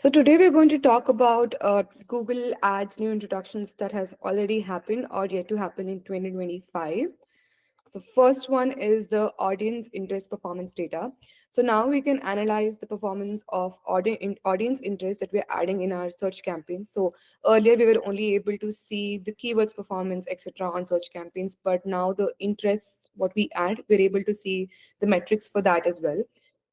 So today we're going to talk about Google Ads new introductions that has already happened or yet to happen in 2025. So first one is the audience interest performance data. So now we can analyze the performance of audience interest that we're adding in our search campaigns. So earlier we were only able to see the keywords performance, etc. on search campaigns, but now the interests, what we add, we're able to see the metrics for that as well.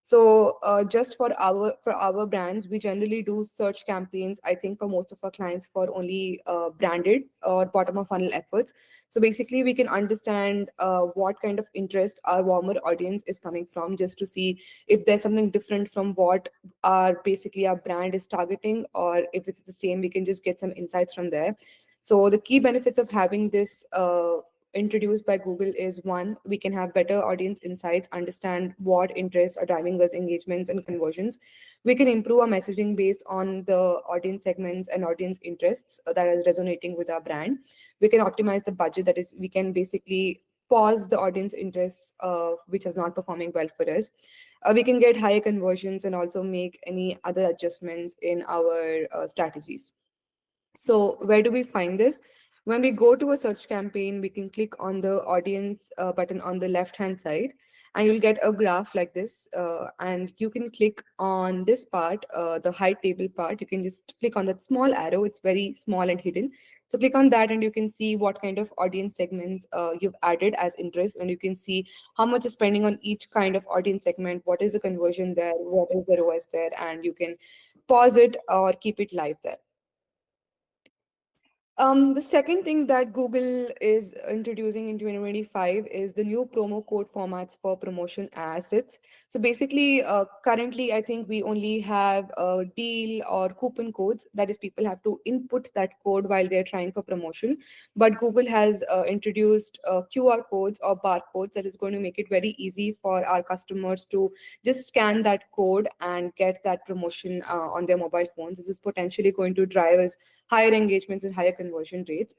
So just for our brands, we generally do search campaigns. I think for most of our clients for only branded or bottom of funnel efforts. So basically, we can understand what kind of interest our warmer audience is coming from, just to see if there's something different from what our brand is targeting, or if it's the same, we can just get some insights from there. So the key benefits of having this introduced by Google is one, we can have better audience insights, understand what interests are driving us engagements and conversions. We can improve our messaging based on the audience segments and audience interests that is resonating with our brand. We can optimize the budget, that is, we can basically pause the audience interests which is not performing well for us. We can get higher conversions and also make any other adjustments in our strategies. So where do we find this? When we go to a search campaign, we can click on the audience button on the left hand side, and you'll get a graph like this. And you can click on this part, the height table part. You can just click on that small arrow. It's very small and hidden. So click on that, and you can see what kind of audience segments you've added as interest, and you can see how much is spending on each kind of audience segment. What is the conversion there? What is the ROAS there? And you can pause it or keep it live there. The second thing that Google is introducing in 2025 is the new promo code formats for promotion assets. So basically, currently, I think we only have a deal or coupon codes. That is, people have to input that code while they're trying for promotion. But Google has introduced QR codes or barcodes that is going to make it very easy for our customers to just scan that code and get that promotion on their mobile phones. This is potentially going to drive us higher engagements and higher conversion rates.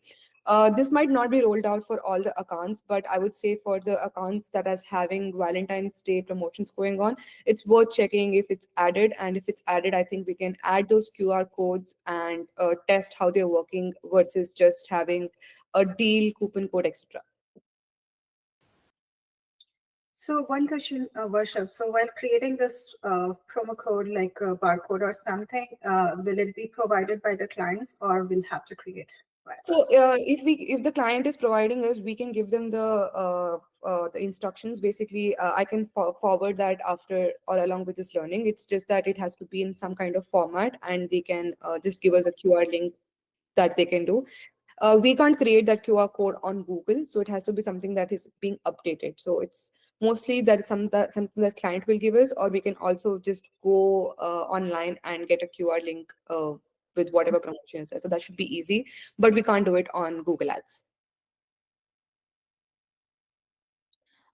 This might not be rolled out for all the accounts, but I would say for the accounts that is having Valentine's Day promotions going on, it's worth checking if it's added. And if it's added, I think we can add those QR codes and test how they're working versus just having a deal, coupon code, etc. So one question, Varsha. So while creating this promo code like a barcode or something, will it be provided by the clients or we'll have to create by So ourselves? if the client is providing us, we can give them the instructions. Basically, I can forward that after or along with this learning. It's just that it has to be in some kind of format, and they can just give us a QR link that they can do. We can't create that QR code on Google, so it has to be something that is being updated. So it's mostly that something that client will give us, or we can also just go online and get a QR link with whatever promotion is there. So that should be easy, but we can't do it on Google Ads.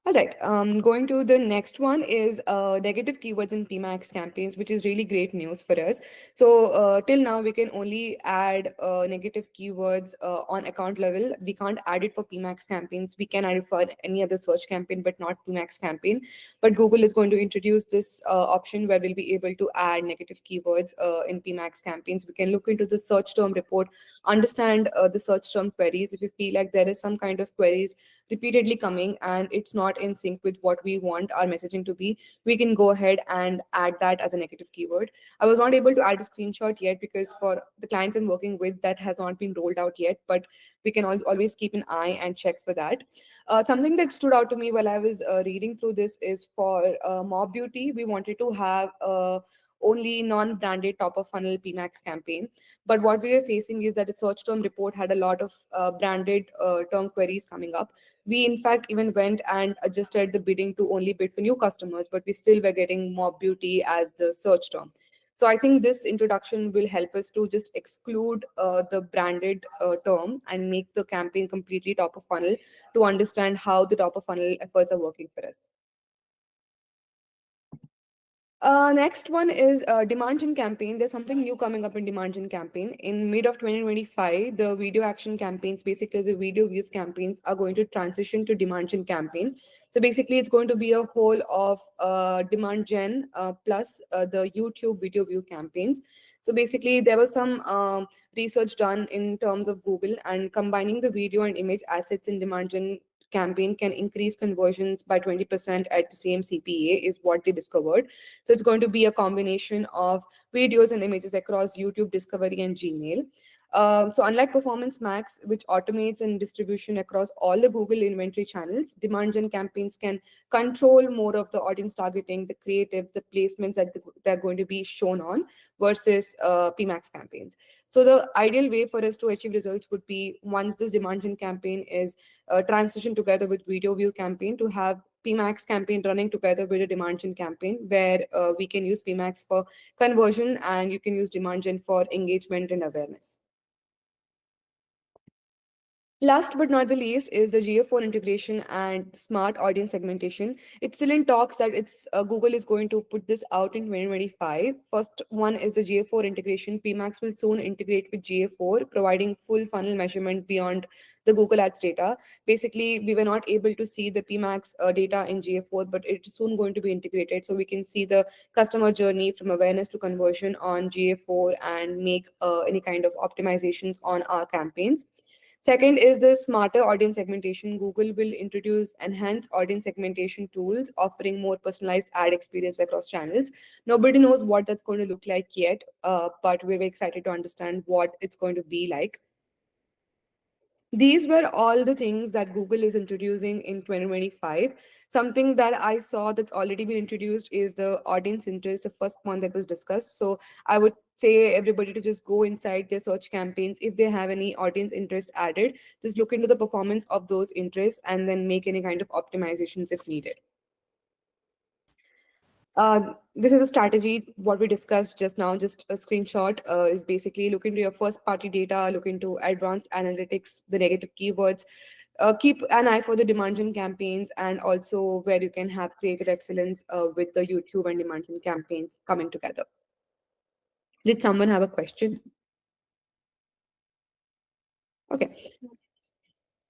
All right. Going to the next one is negative keywords in PMAX campaigns, which is really great news for us. So till now, we can only add negative keywords on account level. We can't add it for PMAX campaigns. We can add it for any other search campaign, but not PMAX campaign. But Google is going to introduce this option where we'll be able to add negative keywords in PMAX campaigns. We can look into the search term report, understand the search term queries. If you feel like there is some kind of queries repeatedly coming and it's not in sync with what we want our messaging to be, we can go ahead and add that as a negative keyword. I was not able to add a screenshot yet because for the clients I'm working with, that has not been rolled out yet, but we can always keep an eye and check for that. Something that stood out to me while I was reading through this is for Mob Beauty, we wanted to have only non-branded top of funnel PMAX campaign. But what we were facing is that the search term report had a lot of branded term queries coming up. We, in fact, even went and adjusted the bidding to only bid for new customers, but we still were getting Mob Beauty as the search term. So I think this introduction will help us to just exclude the branded term and make the campaign completely top of funnel to understand how the top of funnel efforts are working for us. Next one is demand gen campaign. There's something new coming up in demand gen campaign. In mid of 2025, the video action campaigns, basically the video view campaigns, are going to transition to demand gen campaign. So basically, it's going to be a whole of demand gen plus the YouTube video view campaigns. So basically, there was some research done in terms of Google, and combining the video and image assets in demand gen campaign can increase conversions by 20% at the same CPA, is what they discovered. So it's going to be a combination of videos and images across YouTube, Discovery, and Gmail. So unlike Performance Max, which automates and distribution across all the Google inventory channels, demand gen campaigns can control more of the audience targeting, the creatives, the placements that they're going to be shown on versus PMAX campaigns. So the ideal way for us to achieve results would be, once this demand gen campaign is transitioned together with video view campaign, to have PMAX campaign running together with a demand gen campaign, where we can use PMAX for conversion and you can use demand gen for engagement and awareness. Last but not the least is the GA4 integration and smart audience segmentation. It's still in talks that it's Google is going to put this out in 2025. First one is the GA4 integration. PMAX will soon integrate with GA4, providing full funnel measurement beyond the Google Ads data. Basically, we were not able to see the PMAX data in GA4, but it's soon going to be integrated, so we can see the customer journey from awareness to conversion on GA4 and make any kind of optimizations on our campaigns. Second is the smarter audience segmentation. Google will introduce enhanced audience segmentation tools, offering more personalized ad experience across channels. Nobody knows what that's going to look like yet, but we're very excited to understand what it's going to be like. These were all the things that Google is introducing in 2025. Something that I saw that's already been introduced is the audience interest, the first one that was discussed. So I would say everybody to just go inside their search campaigns. If they have any audience interest added, just look into the performance of those interests and then make any kind of optimizations if needed. This is a strategy, what we discussed just now, just a screenshot, is basically look into your first party data, look into advanced analytics, the negative keywords, keep an eye for the demand gen campaigns, and also where you can have creative excellence with the YouTube and demand gen campaigns coming together. Did someone have a question? Okay.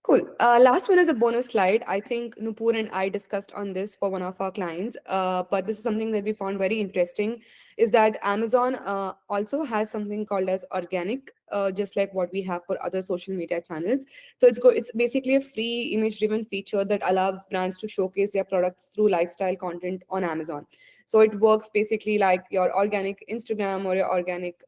Cool. Last one is a bonus slide. I think Nupur and I discussed on this for one of our clients, but this is something that we found very interesting, is that Amazon also has something called as organic, just like what we have for other social media channels. So it's basically a free image-driven feature that allows brands to showcase their products through lifestyle content on Amazon. So it works basically like your organic Instagram or your organic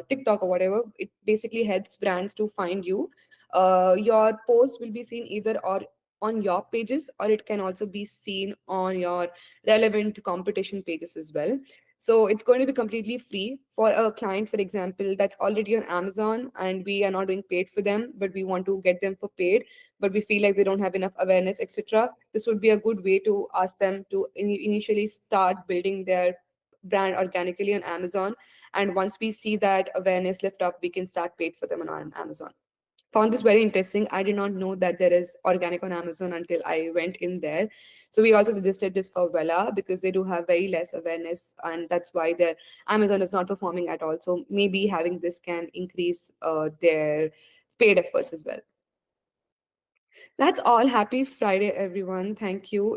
TikTok or whatever. It basically helps brands to find you. Your post will be seen either or on your pages, or it can also be seen on your relevant competition pages as well. So it's going to be completely free for a client, for example, that's already on Amazon and we are not doing paid for them, but we want to get them for paid, but we feel like they don't have enough awareness, etc. This would be a good way to ask them to initially start building their brand organically on Amazon. And once we see that awareness lift up, we can start paid for them on Amazon. Found this very interesting. I did not know that there is organic on Amazon until I went in there. So we also suggested this for Vela because they do have very less awareness, and that's why their Amazon is not performing at all. So maybe having this can increase their paid efforts as well. That's all. Happy Friday, everyone. Thank you.